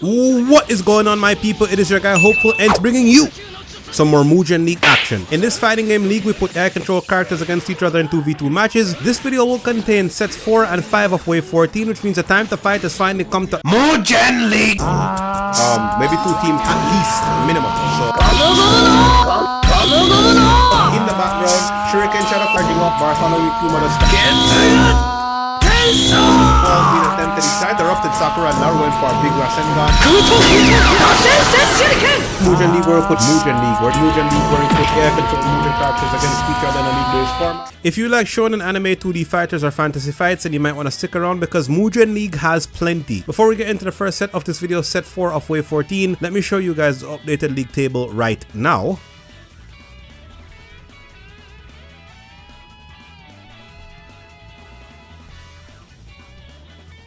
What is going on, my people? It is your guy Hopeful and bringing you some more Mugen League action. In this fighting game league, we put air control characters against each other in 2v2 matches. This video will contain sets 4 and 5 of wave 14, which means the time to fight has finally come to Mugen League. Maybe 2 teams at least, minimum. So in the background, Shuriken Shadow charging up, Bartholomew Kuma being attempted inside the erupted Sakura and now going for a big Rasengan. Mugen League where we put Mugen League, where Mugen League where we put air control Mugen characters against each other in a league-based format. If you like shonen anime 2D fighters or fantasy fights, then you might want to stick around because Mugen League has plenty. Before we get into the first set of this video, set 4 of wave 14, let me show you guys the updated league table right now.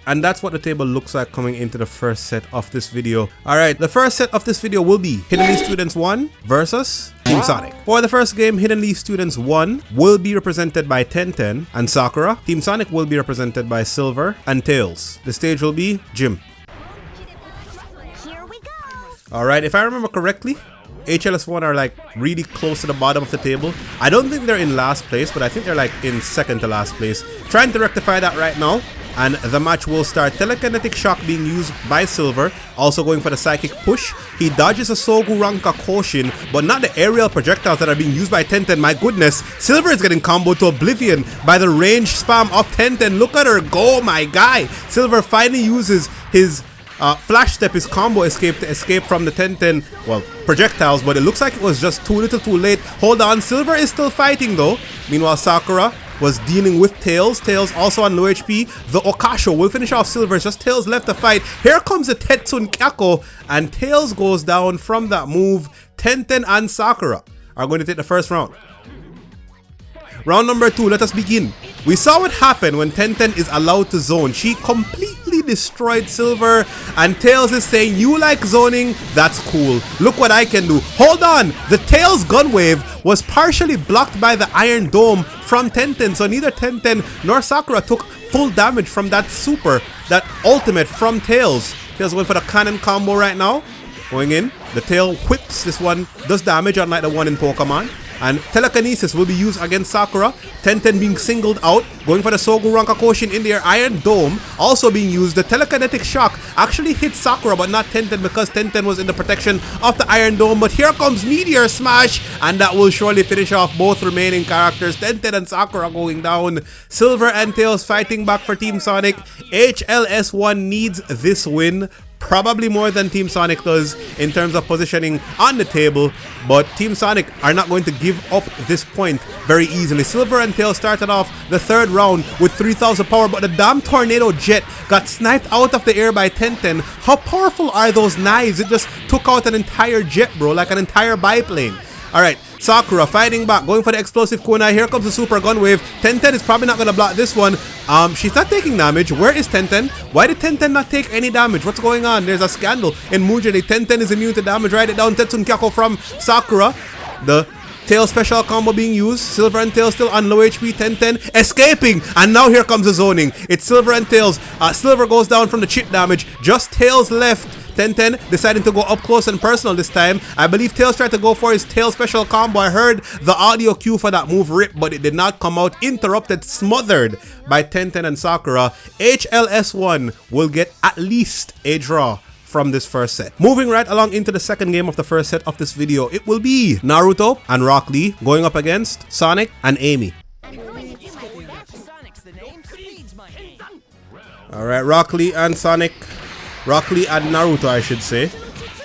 And that's what the table looks like coming into the first set of this video. Alright, the first set of this video will be Hidden Leaf Students 1 versus Team Sonic. For the first game, Hidden Leaf Students 1 will be represented by Tenten and Sakura. Team Sonic will be represented by Silver and Tails. The stage will be Gym. Alright, if I remember correctly, H.L.S.1 are like really close to the bottom of the table. I don't think they're in last place, but I think they're like in second to last place. Trying to rectify that right now. And the match will start. Telekinetic Shock being used by Silver, also going for the Psychic Push. He dodges a Sogu Ranka Koshin, but not the aerial projectiles that are being used by Tenten. My goodness, Silver is getting comboed to oblivion by the range spam of Tenten. Look at her go, my guy. Silver finally uses his Flash Step, his combo escape to escape from the Tenten, well, projectiles, but it looks like it was just too little too late. Hold on, Silver is still fighting though. Meanwhile, Sakura was dealing with Tails. Tails also on low HP. The Okasho will finish off Silver. Just Tails left to fight. Here comes the Tetsun Kyako, and Tails goes down from that move. Tenten and Sakura are going to take the first round. Round number 2, let us begin. We saw what happened when Tenten is allowed to zone. She completely destroyed Silver, and Tails is saying, you like zoning? That's cool. Look what I can do. Hold on! The Tails gun wave was partially blocked by the Iron Dome from Tenten, so neither Tenten nor Sakura took full damage from that super, that ultimate from Tails. Tails going for the cannon combo right now. Going in. The tail whips. This one does damage unlike the one in Pokemon. And Telekinesis will be used against Sakura. Tenten being singled out. Going for the Sogu Ranka Koshin in their Iron Dome. Also being used. The Telekinetic Shock actually hit Sakura but not Tenten because Tenten was in the protection of the Iron Dome. But here comes Meteor Smash. And that will surely finish off both remaining characters. Tenten and Sakura going down. Silver and Tails fighting back for Team Sonic. H.L.S.1 needs this win. Probably more than Team Sonic does in terms of positioning on the table, but Team Sonic are not going to give up this point very easily. Silver and Tails started off the third round with 3000 power, but the damn Tornado Jet got sniped out of the air by Tenten. How powerful are those knives? It just took out an entire jet, bro, like an entire biplane. Alright, Sakura fighting back, going for the explosive kunai. Here comes the super gun wave. Tenten is probably not going to block this one. She's not taking damage. Where is Tenten? Why did Tenten not take any damage? What's going on? There's a scandal in Mugen. Tenten is immune to damage. Write it down. Tetsun Kyako from Sakura. The Tail special combo being used. Silver and Tails still on low HP. Tenten escaping. And now here comes the zoning. It's Silver and Tails. Silver goes down from the chip damage. Just Tails left. Tenten deciding to go up close and personal this time. I believe Tails tried to go for his Tail special combo. I heard the audio cue for that move rip, but it did not come out. Interrupted, smothered by Tenten and Sakura. H.L.S.1 will get at least a draw from this first set. Moving right along into the second game of the first set of this video, it will be Naruto and Rock Lee going up against Sonic and Amy. Alright, Rock Lee and Sonic, Rock Lee and Naruto I should say,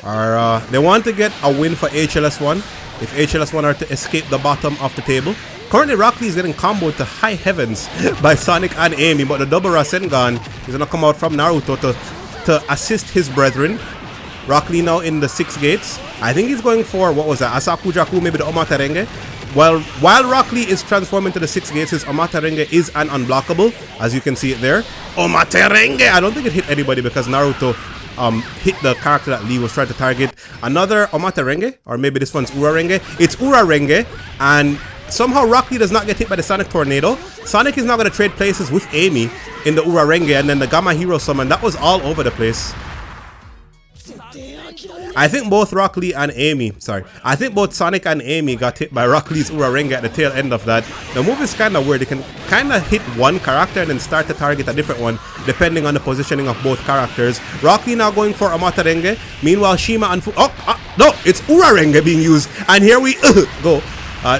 are they want to get a win for H.L.S.1 if H.L.S.1 are to escape the bottom of the table. Currently Rock Lee is getting comboed to high heavens by Sonic and Amy, but the double Rasengan is going to come out from Naruto to assist his brethren. Rock Lee now in the 6 gates. I think he's going for, what was that, Asaku Jaku, maybe the Omaterenge. While Rock Lee is transforming to the 6 gates, his Omaterenge is an unblockable, as you can see it there. Omaterenge! I don't think it hit anybody because Naruto hit the character that Lee was trying to target. Another Omaterenge, or maybe this one's Urarenge. It's Urarenge, and somehow Rock Lee does not get hit by the Sonic Tornado. Sonic is now going to trade places with Amy in the Urarenge, and then the Gamma Hero summon. That was all over the place. I think both Rock Lee and Amy, I think both Sonic and Amy got hit by Rock Lee's Urarenga at the tail end of that. The move is kind of weird. You can kind of hit one character and then start to target a different one depending on the positioning of both characters. Rock Lee now going for a Matarenge. Meanwhile, Shima and no, it's Urarenga being used. And here we go.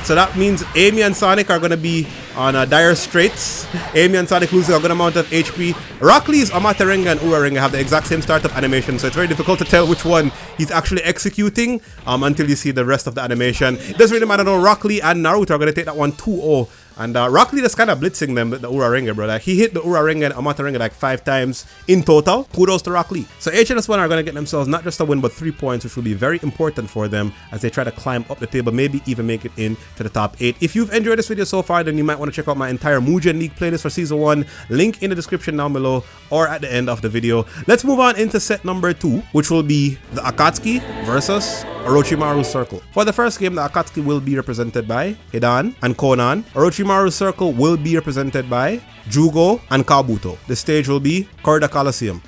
So that means Amy and Sonic are going to be on dire straits. Amy and Sonic losing a good amount of HP. Rock Lee's Amaterenga and Urarenga have the exact same startup animation, so it's very difficult to tell which one he's actually executing until you see the rest of the animation. It doesn't really matter though. Rock Lee and Naruto are going to take that one 2-0. And Rock Lee is kind of blitzing them with the Urarenga, bro. Like, he hit the Urarenga and Amaterenga like 5 times in total. Kudos to Rock Lee. So H.L.S.1 are going to get themselves not just a win, but 3 points, which will be very important for them as they try to climb up the table, maybe even make it into the top 8. If you've enjoyed this video so far, then you might want to check out my entire Mugen League playlist for Season 1. Link in the description down below or at the end of the video. Let's move on into set number 2, which will be the Akatsuki versus Orochimaru's Circle. For the first game, the Akatsuki will be represented by H.L.S.1 and Conan. Orochimaru's Circle will be represented by Jugo and Kabuto. The stage will be Korda Coliseum.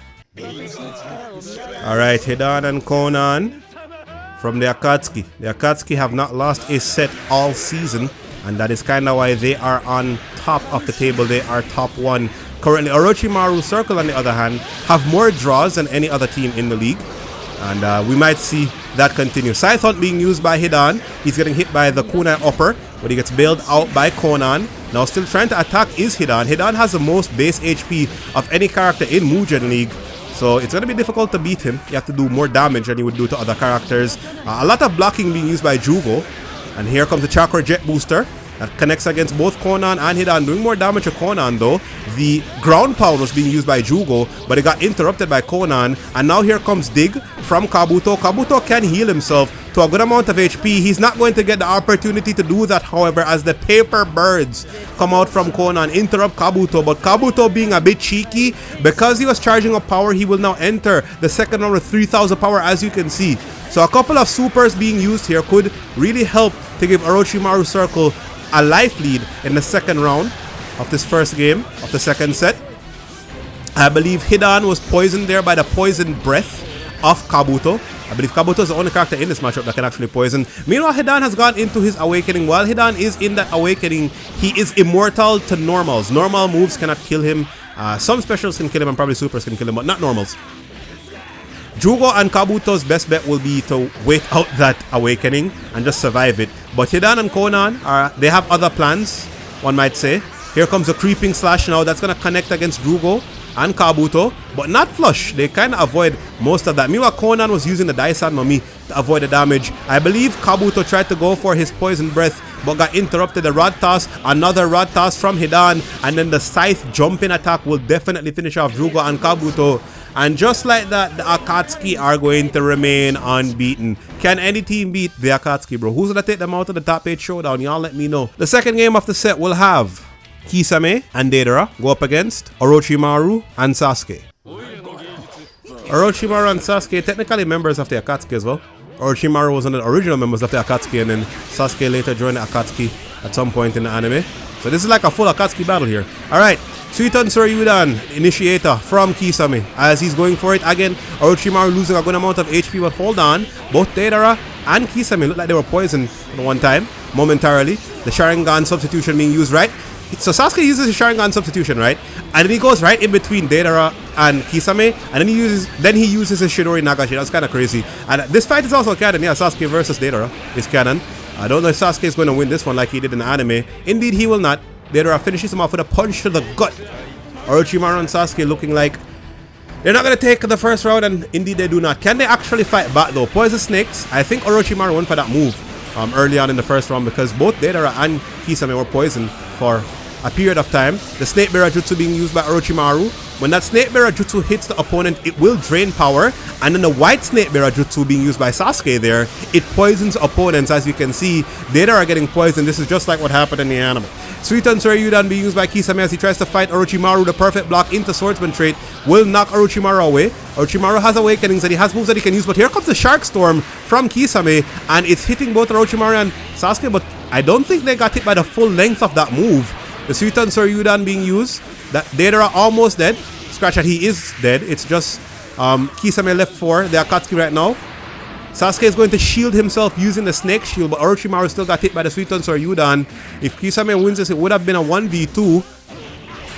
Alright, H.L.S.1 and Conan from the Akatsuki. The Akatsuki have not lost a set all season, and that is kind of why they are on top of the table. They are top 1. Currently, Orochimaru's Circle, on the other hand, have more draws than any other team in the league. And we might see that continue. Scythe Hunt being used by H.L.S.1. He's getting hit by the kunai upper, but he gets bailed out by Conan. Now still trying to attack is H.L.S.1. H.L.S.1 has the most base HP of any character in Mugen League. So it's going to be difficult to beat him. You have to do more damage than you would do to other characters. A lot of blocking being used by Jugo. And here comes the Chakra Jet Booster. That connects against both Conan and H.L.S.1. Doing more damage to Conan though. The ground pound was being used by Jugo, but it got interrupted by Conan. And now here comes Dig from Kabuto. Kabuto can heal himself to a good amount of HP. He's not going to get the opportunity to do that, however, as the paper birds come out from Conan, interrupt Kabuto. But Kabuto being a bit cheeky, because he was charging up power, he will now enter the second round with 3000 power, as you can see. So a couple of supers being used here could really help to give Orochimaru Circle a life lead in the second round of this first game of the second set. I believe H.L.S.1 was poisoned there by the poison breath of Kabuto. I believe Kabuto is the only character in this matchup that can actually poison. Meanwhile, H.L.S.1 has gone into his awakening. While H.L.S.1 is in that awakening, he is immortal to normals. Normal moves cannot kill him. Some specials can kill him and probably supers can kill him, but not normals. Jugo and Kabuto's best bet will be to wait out that awakening and just survive it. But H.L.S.1 and Conan, they have other plans, one might say. Here comes a creeping slash now that's going to connect against Jugo and Kabuto, but not flush. They kind of avoid most of that. Meanwhile, Conan was using the Daisan Mami to avoid the damage. I believe Kabuto tried to go for his poison breath, but got interrupted. The rod toss, another rod toss from H.L.S.1, and then the scythe jumping attack will definitely finish off Jugo and Kabuto. And just like that, the Akatsuki are going to remain unbeaten. Can any team beat the Akatsuki, bro? Who's going to take them out of the top 8 showdown? Y'all let me know. The second game of the set will have Kisame and Deidara go up against Orochimaru and Sasuke. Orochimaru and Sasuke, technically members of the Akatsuki as well. Orochimaru was one of the original members of the Akatsuki, and then Sasuke later joined the Akatsuki at some point in the anime. So this is like a full Akatsuki battle here. Alright, Suiton Suryudan, initiator from Kisame, as he's going for it again. Orochimaru losing a good amount of HP, but hold on. Both Deidara and Kisame look like they were poisoned at one time, momentarily. The Sharingan substitution being used, right? So Sasuke uses his Sharingan substitution, right? And then he goes right in between Deidara and Kisame, and then he uses his Shidori Nagashi. That's kind of crazy. And this fight is also canon. Yeah, Sasuke versus Deidara is canon. I don't know if Sasuke is going to win this one like he did in the anime. Indeed, he will not. Deidara finishes him off with a punch to the gut. Orochimaru and Sasuke looking like they're not going to take the first round, and indeed they do not. Can they actually fight back though? Poison Snakes. I think Orochimaru went for that move early on in the first round, because both Deidara and Kisame were poisoned for a period of time. The Snake Bearer Jutsu being used by Orochimaru. When that Snake Bearer Jutsu hits the opponent, it will drain power. And then the White Snake Bearer Jutsu being used by Sasuke there, it poisons opponents. As you can see, Deidara are getting poisoned. This is just like what happened in the anime. Suiton Suryudan being used by Kisame as he tries to fight Orochimaru. The perfect block into Swordsman trait will knock Orochimaru away. Orochimaru has awakenings and he has moves that he can use, but here comes the Shark Storm from Kisame, and it's hitting both Orochimaru and Sasuke, but I don't think they got hit by the full length of that move. The Suiton Suryudan being used, that Deidara almost dead. Scratch that, he is dead. It's just Kisame left for the Akatsuki right now. Sasuke is going to shield himself using the snake shield, but Orochimaru still got hit by the Sweet Answer Yudan. If Kisame wins this, it would have been a 1v2.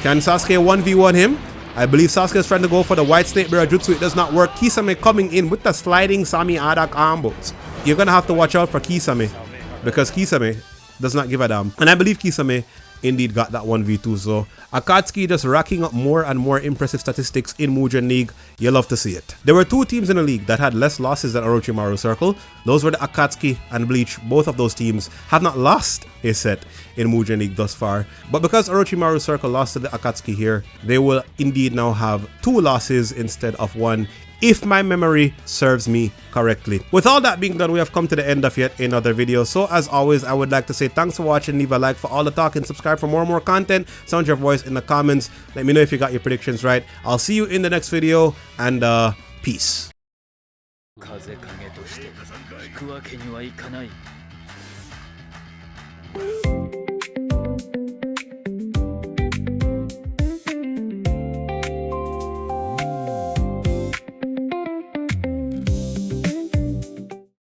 Can Sasuke 1v1 him? I believe Sasuke is trying to go for the White Snake Bear Jutsu. It does not work. Kisame coming in with the sliding Sami Ada combos. You're going to have to watch out for Kisame, because Kisame does not give a damn. And I believe Kisame indeed got that 1v2. So Akatsuki just racking up more and more impressive statistics in Mugen League. You love to see it. There were two teams in the league that had less losses than Orochimaru Circle. Those were the Akatsuki and Bleach. Both of those teams have not lost a set in Mugen League thus far. But because Orochimaru Circle lost to the Akatsuki here, they will indeed now have 2 losses instead of 1, if my memory serves me correctly. With all that being done, we have come to the end of yet another video. So as always, I would like to say thanks for watching. Leave a like for all the talk and subscribe for more and more content. Sound your voice in the comments. Let me know if you got your predictions right. I'll see you in the next video, and peace.